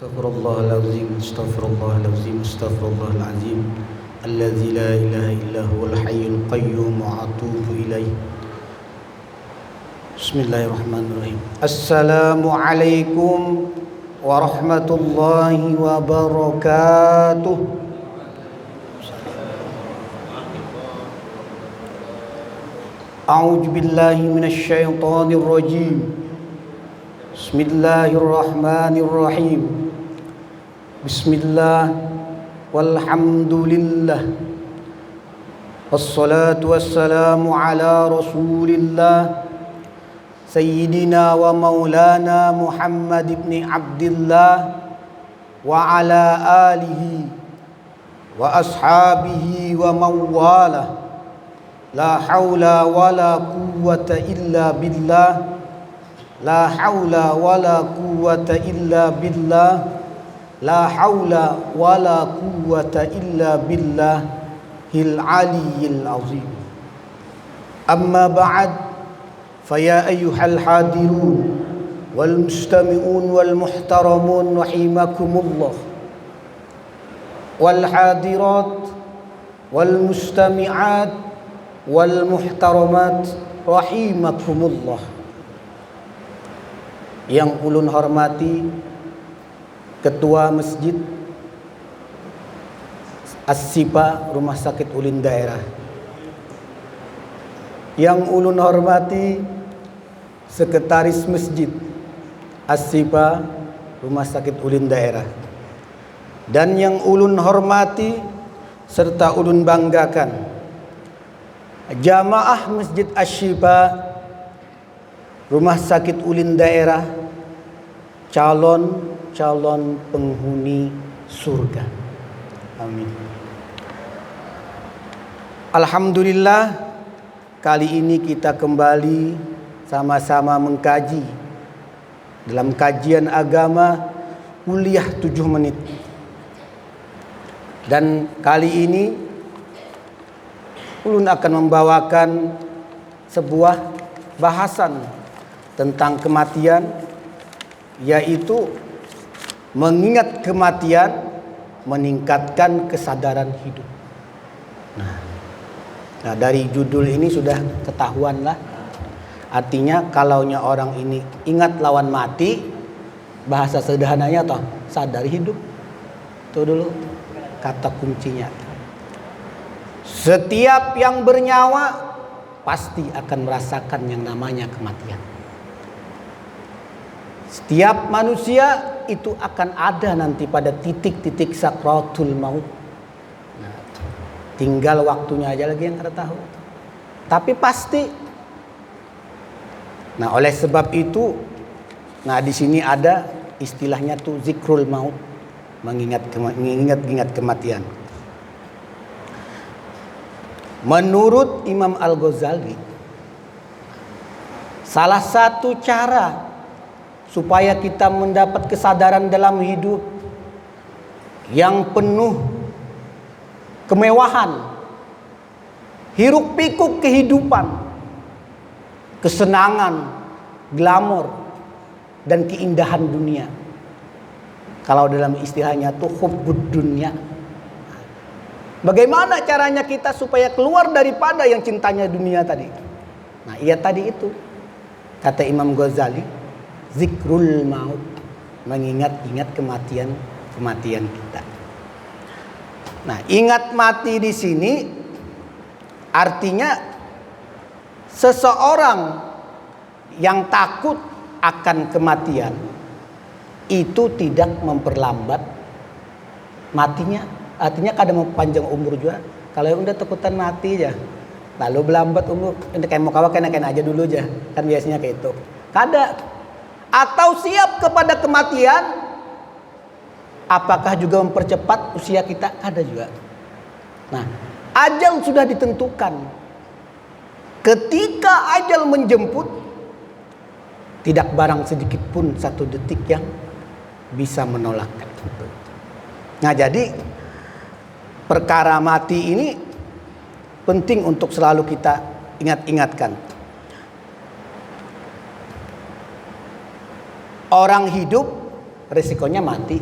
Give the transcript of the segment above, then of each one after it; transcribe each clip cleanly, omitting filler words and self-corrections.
Astaghfirullahaladzim, astaghfirullahaladzim, astaghfirullahaladzim. Alladzi la ilaha illa huwal hayyul qayyum wa atubu ilaih. Bismillahirrahmanirrahim. Assalamualaikum warahmatullahi wabarakatuh. A'udzu billahi minasy syaithanir rajim. Bismillahirrahmanirrahim. Bismillah walhamdulillah. Wassalatu wassalamu ala Rasulillah Sayyidina wa maulana Muhammad ibn Abdillah wa ala alihi wa ashabihi wa mawalah. La haula wa la quwwata illa billah. La haula wa la quwwata illa billah. La haula wa la quwwata illa billahil aliyyil azim. Amma ba'd, faya ayyuhal hadirun wal mustami'un wal muhtaramun rahimakumullah. Wal hadirat wal mustami'at wal muhtaramat rahimakumullah. Yang ulun hormati Ketua Masjid As-Sipa Rumah Sakit Ulin Daerah, yang ulun hormati Sekretaris Masjid As-Sipa Rumah Sakit Ulin Daerah, dan yang ulun hormati serta ulun banggakan jamaah Masjid As-Sipa Rumah Sakit Ulin Daerah, calon penghuni surga. Amin. Alhamdulillah, kali ini kita kembali sama-sama mengkaji dalam kajian agama kuliah 7 menit. Dan kali ini ulun akan membawakan sebuah bahasan tentang kematian, yaitu mengingat kematian meningkatkan kesadaran hidup. Nah, dari judul ini sudah ketahuan lah. Artinya kalaunya orang ini ingat lawan mati, bahasa sederhananya toh sadar hidup. Itu dulu kata kuncinya. Setiap yang bernyawa pasti akan merasakan yang namanya kematian. Setiap manusia itu akan ada nanti pada titik-titik sakratul maut. Nah, tinggal waktunya aja lagi yang kita tahu. Tapi pasti. Nah, oleh sebab itu, nah di sini ada istilahnya tuh zikrul maut, mengingat kematian. Menurut Imam Al-Ghazali, salah satu cara supaya kita mendapat kesadaran dalam hidup yang penuh kemewahan, hiruk pikuk kehidupan, kesenangan, glamor, dan keindahan dunia. Kalau dalam istilahnya tuh hubbud dunya. Bagaimana caranya kita supaya keluar daripada yang cintanya dunia tadi? Nah, iya tadi itu kata Imam Ghazali, zikrul maut, mengingat-ingat kematian kita. Nah, ingat mati di sini artinya seseorang yang takut akan kematian itu tidak memperlambat matinya. Artinya kadang mau panjang umur juga. Kalau yang udah takutan mati aja, lalu belambat umur, kayak mau kawak kena aja dulu aja. Kan biasanya kayak itu. Kada. Atau siap kepada kematian, apakah juga mempercepat usia kita? Ada juga. Nah, ajal sudah ditentukan. Ketika ajal menjemput, tidak barang sedikit pun satu detik yang bisa menolak. Nah, jadi perkara mati ini penting untuk selalu kita ingat-ingatkan. Orang hidup risikonya mati.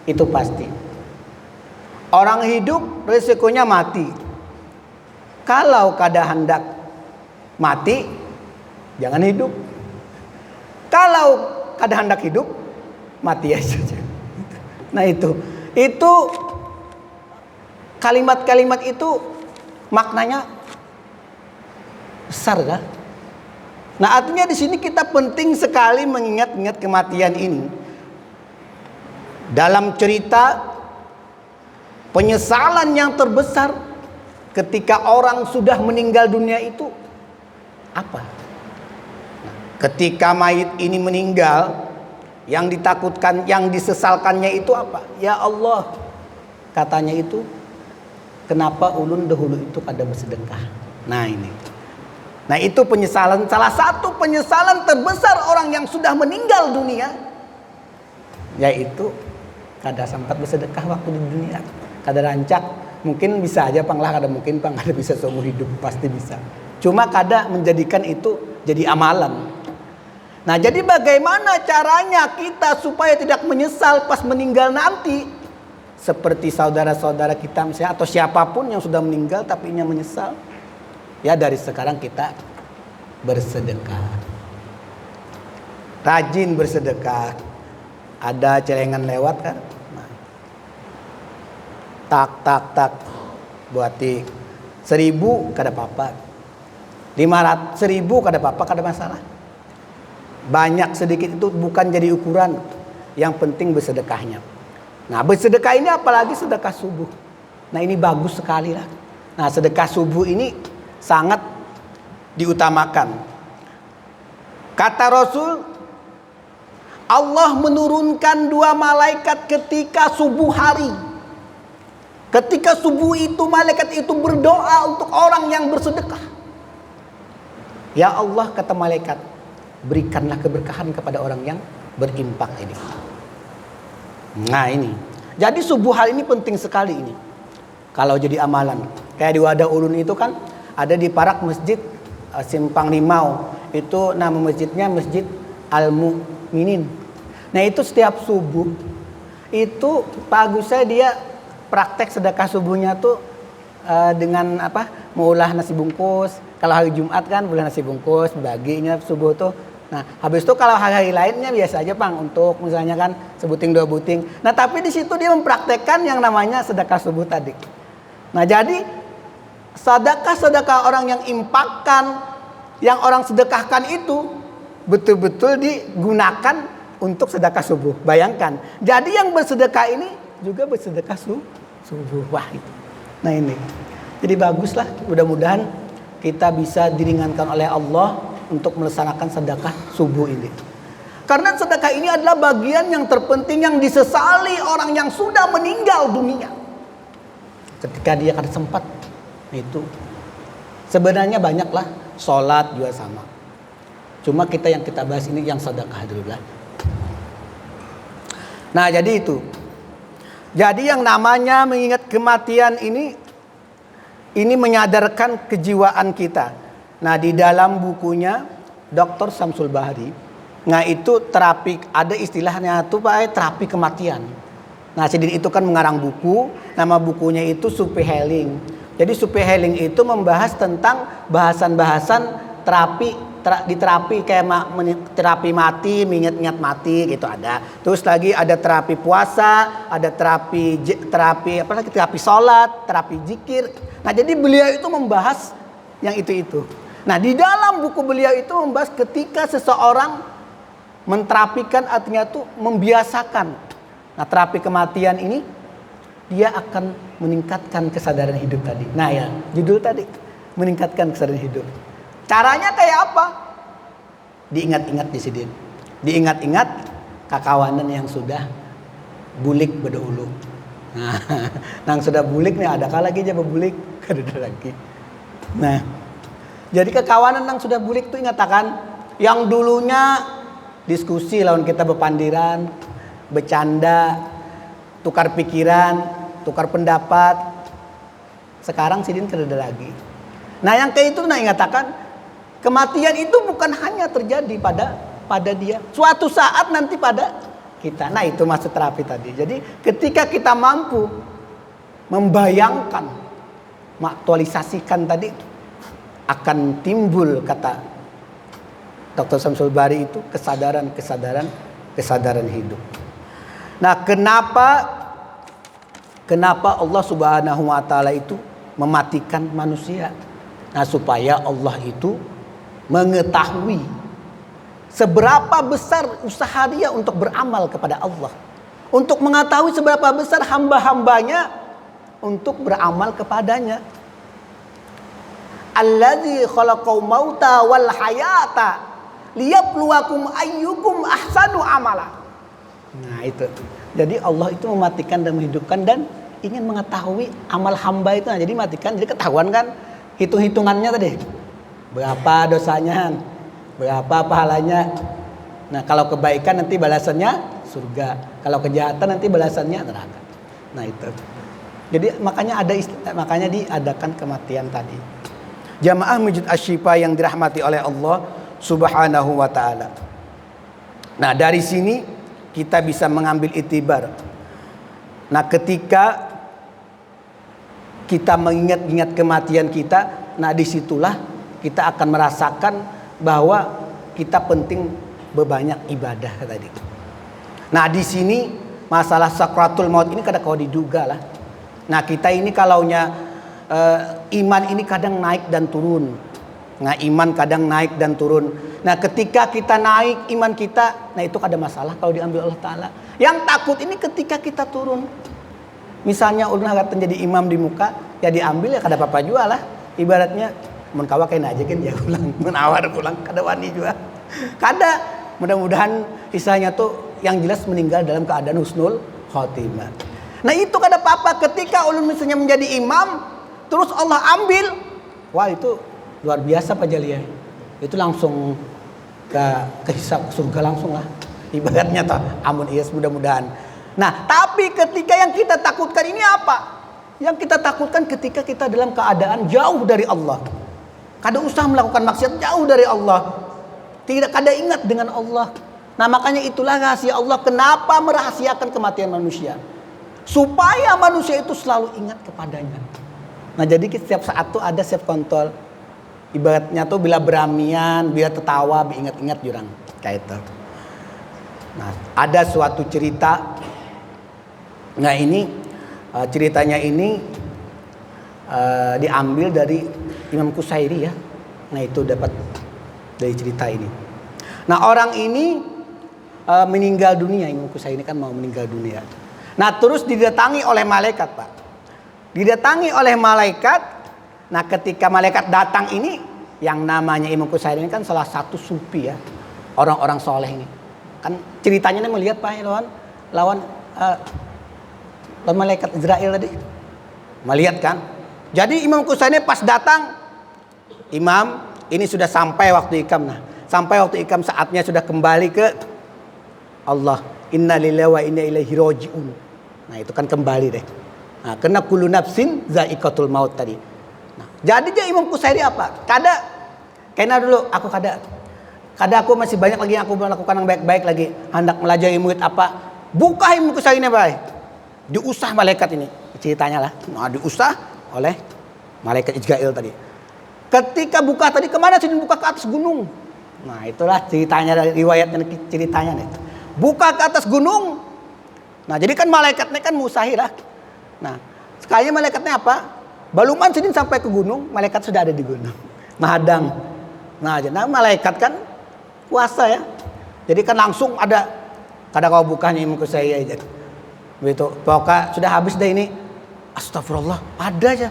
Itu pasti. Orang hidup risikonya mati. Kalau kada hendak mati, jangan hidup. Kalau kada hendak hidup, mati aja. Nah itu kalimat-kalimat itu maknanya besar kan? Nah artinya di sini kita penting sekali mengingat-ingat kematian ini. Dalam cerita penyesalan yang terbesar ketika orang sudah meninggal dunia itu apa? Ketika mayit ini meninggal, yang ditakutkan, yang disesalkannya itu apa? Ya Allah, katanya itu, kenapa ulun dahulu itu kada bersedekah? Nah ini. Nah itu penyesalan, salah satu penyesalan terbesar orang yang sudah meninggal dunia, yaitu kada sempat bersedekah waktu di dunia. Kada rancak, mungkin bisa aja pang lah, kada mungkin pang kada bisa seumur hidup, pasti bisa. Cuma kada menjadikan itu jadi amalan. Nah jadi bagaimana caranya kita supaya tidak menyesal pas meninggal nanti? Seperti saudara-saudara kita misalnya, atau siapapun yang sudah meninggal tapi nya menyesal. Ya dari sekarang kita bersedekah. Rajin bersedekah. Ada celengan lewat kan? Nah. Tak. Buati 1.000 kada apa-apa. 500, 1.000 kada apa-apa, kada masalah. Banyak sedikit itu bukan jadi ukuran. Yang penting bersedekahnya. Nah bersedekah ini apalagi sedekah subuh. Nah ini bagus sekali lah. Nah sedekah subuh ini sangat diutamakan. Kata Rasul, Allah menurunkan 2 malaikat ketika subuh hari. Ketika subuh itu malaikat itu berdoa untuk orang yang bersedekah. Ya Allah, kata malaikat, berikanlah keberkahan kepada orang yang berimpak ini. Nah ini. Jadi subuh hari ini penting sekali ini. Kalau jadi amalan. Kayak di Wadah Ulun itu kan ada di Parak Masjid Simpang Limau. Itu nama masjidnya Masjid Al-Mu'minin. Nah itu setiap subuh itu bagusnya dia praktek sedekah subuhnya tuh dengan apa? Mengolah nasi bungkus. Kalau hari Jumat kan boleh nasi bungkus, baginya subuh tuh. Nah, habis itu kalau hari-hari lainnya biasa aja Pang untuk misalnya kan sebuting 2 buting. Nah, tapi di situ dia mempraktekkan yang namanya sedekah subuh tadi. Nah, jadi sedekah-sedekah orang yang impakkan, yang orang sedekahkan itu betul-betul digunakan untuk sedekah subuh. Bayangkan. Jadi yang bersedekah ini juga bersedekah subuh. Wah itu. Nah ini. Jadi baguslah. Mudah-mudahan kita bisa diringankan oleh Allah untuk melaksanakan sedekah subuh ini. Karena sedekah ini adalah bagian yang terpenting yang disesali orang yang sudah meninggal dunia. Ketika dia akan sempat itu. Sebenarnya banyaklah, sholat juga sama. Cuma yang kita bahas ini yang sedekah dulu lah. Nah jadi itu. Jadi yang namanya mengingat kematian ini menyadarkan kejiwaan kita. Nah di dalam bukunya Dr. Samsul Bahri, nah itu terapi, ada istilahnya tuh Pak, terapi kematian. Nah Sidin itu kan mengarang buku, nama bukunya itu Supi Healing. Jadi Supi Healing itu membahas tentang bahasan-bahasan terapi kayak terapi mati, mengingat-ingat mati gitu ada. Terus lagi ada terapi puasa, ada terapi sholat, terapi zikir. Nah jadi beliau itu membahas yang itu. Nah di dalam buku beliau itu membahas ketika seseorang menterapikan, artinya itu membiasakan. Nah terapi kematian ini dia akan meningkatkan kesadaran hidup tadi. Nah ya judul tadi, meningkatkan kesadaran hidup. Caranya kayak apa? Diingat-ingat di sini. Diingat-ingat kakawanan yang sudah bulik berdahulu. Nah, yang sudah bulik nih ada lagi aja berbulik, ada lagi. Nah, jadi kekawanan yang sudah bulik tuh ingatakan yang dulunya diskusi lawan kita berpandiran, bercanda, tukar pikiran, tukar pendapat. Sekarang sidin kada lagi. Nah, yang kayak itu ingatakan kematian itu bukan hanya terjadi pada dia. Suatu saat nanti pada kita. Nah itu maksud terapi tadi. Jadi ketika kita mampu membayangkan, mengaktualisasikan tadi, akan timbul kata Dr. Syamsul Bari itu kesadaran hidup. Nah kenapa Allah Subhanahu wa taala itu mematikan manusia? Nah supaya Allah itu mengetahui seberapa besar usaha dia untuk beramal kepada Allah. Untuk mengetahui seberapa besar hamba-hambanya untuk beramal kepadanya. Allazi khalaqal mauta wal hayata liyabluwakum ayyukum ahsanu amala. Nah itu. Jadi Allah itu mematikan dan menghidupkan dan ingin mengetahui amal hamba itu. Nah, jadi matikan, jadi ketahuan kan hitung-hitungannya tadi. Berapa dosanya, berapa pahalanya. Nah kalau kebaikan nanti balasannya surga, kalau kejahatan nanti balasannya neraka. Nah itu. Jadi makanya diadakan kematian tadi. Jamaah Masjid Asy-Syifa yang dirahmati oleh Allah Subhanahu wa taala. Nah, dari sini kita bisa mengambil itibar. Nah, ketika kita mengingat-ingat kematian kita, nah disitulah kita akan merasakan bahwa kita penting berbanyak ibadah tadi. Nah, di sini masalah sakratul maut ini kadang kau diduga lah. Nah, kita ini kalaunya iman ini kadang naik dan turun. Nah, iman kadang naik dan turun. Nah, ketika kita naik iman kita, nah itu ada masalah kalau diambil Allah Ta'ala. Yang takut ini ketika kita turun. Misalnya ulun akan jadi imam di muka, ya diambil ya kada apa-apa juga lah. Ibaratnya mun kawa kain aja kan ya pulang, mun awar pulang kada wani juga. Kada, mudah-mudahan istilahnya tuh yang jelas meninggal dalam keadaan husnul khotimah. Nah, itu kada apa-apa ketika ulun misalnya menjadi imam terus Allah ambil, wah itu luar biasa Pak Jalia. Itu langsung ke hisab surga langsung lah. Ibaratnya toh, amun ias mudah-mudahan. Nah, tapi ketika yang kita takutkan ini apa? Yang kita takutkan ketika kita dalam keadaan jauh dari Allah. Kada usah melakukan maksiat, jauh dari Allah. Tidak kada ingat dengan Allah. Nah, makanya itulah rahasia Allah kenapa merahasiakan kematian manusia. Supaya manusia itu selalu ingat kepadanya. Nah, jadi setiap saat tuh ada self control. Ibaratnya tuh bila beramian, bila tertawa, ingat-ingat jurang kayak itu. Nah, ada suatu cerita. Nah, ini ceritanya ini diambil dari Imam Qusairi ya. Nah, itu dapat dari cerita ini. Nah, orang ini meninggal dunia. Imam Qusairi kan mau meninggal dunia. Nah, terus didatangi oleh malaikat, Pak. Didatangi oleh malaikat. Nah, ketika malaikat datang ini, yang namanya Imam Qusairi ini kan salah satu sufi ya, orang-orang soleh ini. Kan ceritanya nih melihat Pak lawan malaikat Israel tadi, melihat kan. Jadi Imam Qusairi pas datang, Imam ini sudah sampai waktu ikam. Nah, sampai waktu ikam saatnya sudah kembali ke Allah. Inna lillahi wa inna ilaihi raji'un. Nah, itu kan kembali deh. Nah, kena kullu nafsin za'iqatul maut tadi. Nah, jadi dia Imam Qusairi apa? Kena dulu aku kada aku masih banyak lagi yang aku melakukan yang baik-baik lagi. Hendak melajari murid apa? Buka Imam Qusairi ini, Pak. Diusah malaikat ini. Ceritanya lah. Nah, diusah oleh malaikat Israel tadi. Ketika buka tadi kemana sih? Buka ke atas gunung. Nah, itulah ceritanya dari riwayatnya ceritanya nih. Buka ke atas gunung. Nah, jadi kan malaikatnya kan musahir lah. Nah, sekali malaikatnya apa? Baluman sedin sampai ke gunung, malaikat sudah ada di gunung. Menghadang. Nah, malaikat kan kuasa ya. Jadi kan langsung ada kau bukanya Imam Qusairi aja. Begitu. Pokoknya sudah habis deh ini. Astagfirullah, ada aja.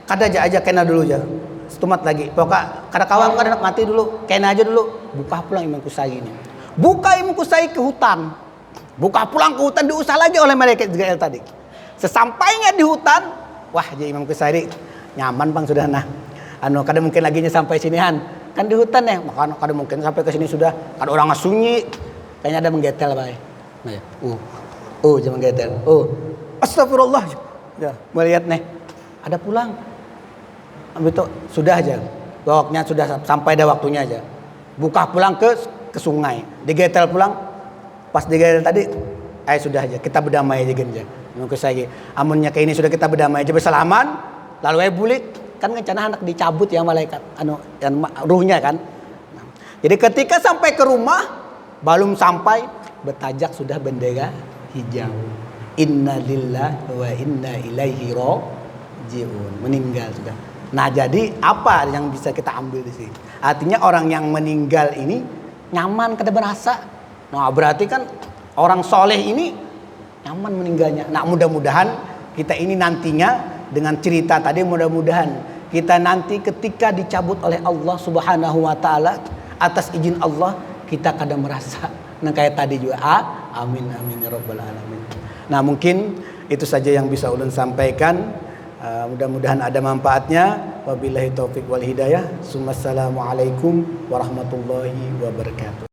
Kada aja kena dulu aja. Setumat lagi. Pokoknya kada kawan kada mati dulu, kena aja dulu. Buka pulang Imam Qusairi ini. Buka Imam Qusairi ke hutan. Buka pulang ke hutan diusah lagi oleh malaikat Israel tadi. Sesampainya di hutan, wah jadi Imam Qusairi nyaman Bang sudah nah. Kada mungkin lagi sampai sinihan. Kan di hutan ya, maka kada mungkin sampai ke sini sudah. Kada orang sunyi. Kayaknya ada menggetel bae. Nah ya. Jangan menggetel. Astagfirullah. Ya, melihat nih. Ada pulang. Itu sudah aja. Pokoknya sudah sampai ada waktunya aja. Buka pulang ke sungai. Digetel pulang. pas digael tadi, sudah aja kita berdamai aja genja. Mungkin saya amunnya kayak ini sudah kita berdamai aja bersalaman, lalu bulik kan ngencana anak dicabut ya malaikat ruhnya kan. Jadi ketika sampai ke rumah, belum sampai bertajak sudah bendera hijau. Inna lillahi wa inna ilaihi raji'un. Meninggal sudah. Nah, jadi apa yang bisa kita ambil di sini? Artinya orang yang meninggal ini nyaman kada berasa. Nah, berarti kan orang soleh ini nyaman meninggalnya. Nah, mudah-mudahan kita ini nantinya dengan cerita tadi, mudah-mudahan kita nanti ketika dicabut oleh Allah Subhanahu wa taala atas izin Allah, kita kada merasa. Nah, kayak tadi juga. Amin amin ya rabbal alamin. Nah, mungkin itu saja yang bisa ulun sampaikan. Mudah-mudahan ada manfaatnya. Wabillahi taufik wal hidayah. Assalamualaikum warahmatullahi wabarakatuh.